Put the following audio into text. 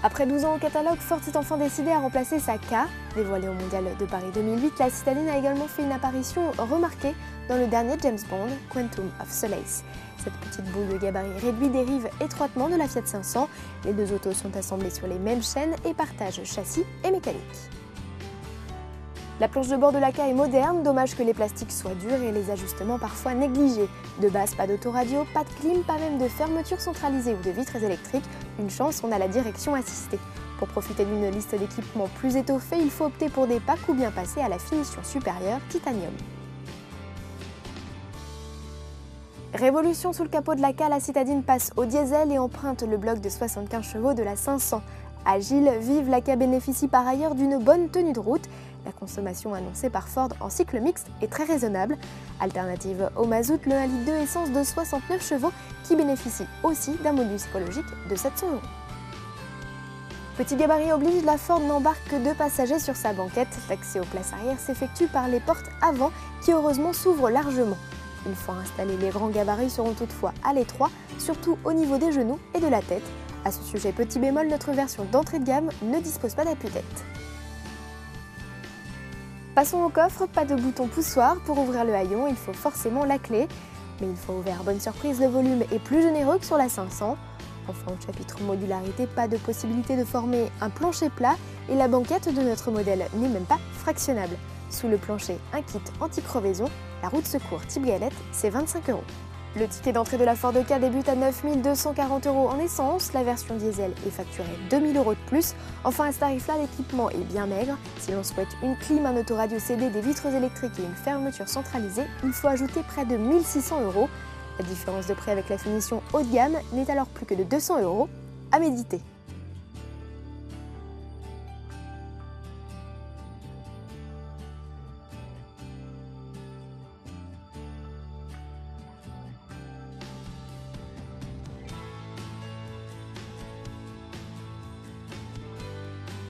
Après 12 ans au catalogue, Ford s'est enfin décidé à remplacer sa K. Dévoilée au Mondial de Paris 2008, la citadine a également fait une apparition remarquée dans le dernier James Bond, Quantum of Solace. Cette petite boule de gabarit réduit dérive étroitement de la Fiat 500. Les deux autos sont assemblées sur les mêmes chaînes et partagent châssis et mécanique. La planche de bord de la K est moderne, dommage que les plastiques soient durs et les ajustements parfois négligés. De base, pas d'autoradio, pas de clim, pas même de fermeture centralisée ou de vitres électriques. Une chance, on a la direction assistée. Pour profiter d'une liste d'équipements plus étoffée, il faut opter pour des packs ou bien passer à la finition supérieure titanium. Révolution sous le capot de la K, la citadine passe au diesel et emprunte le bloc de 75 chevaux de la 500. Agile, vive, la K bénéficie par ailleurs d'une bonne tenue de route. La consommation annoncée par Ford en cycle mixte est très raisonnable. Alternative au mazout, le 1,2 litre essence de 69 chevaux qui bénéficie aussi d'un module écologique de 700 €. Petit gabarit oblige, la Ford n'embarque que 2 passagers sur sa banquette. L'accès aux places arrière s'effectue par les portes avant qui heureusement s'ouvrent largement. Une fois installés, les grands gabarits seront toutefois à l'étroit, surtout au niveau des genoux et de la tête. À ce sujet, petit bémol, notre version d'entrée de gamme ne dispose pas d'appui-tête. Passons au coffre, pas de bouton poussoir. Pour ouvrir le haillon, il faut forcément la clé. Mais une fois ouvert, bonne surprise, le volume est plus généreux que sur la 500. Enfin, au chapitre modularité, pas de possibilité de former un plancher plat et la banquette de notre modèle n'est même pas fractionnable. Sous le plancher, un kit anti-crevaison, la roue de secours type galette, c'est 25 €. Le ticket d'entrée de la Ford K débute à 9 240 € en essence, la version diesel est facturée 2 000 € de plus. Enfin, à ce tarif-là, l'équipement est bien maigre. Si l'on souhaite une clim, un autoradio CD, des vitres électriques et une fermeture centralisée, il faut ajouter près de 1 600 €. La différence de prix avec la finition haut de gamme n'est alors plus que de 200 € à méditer.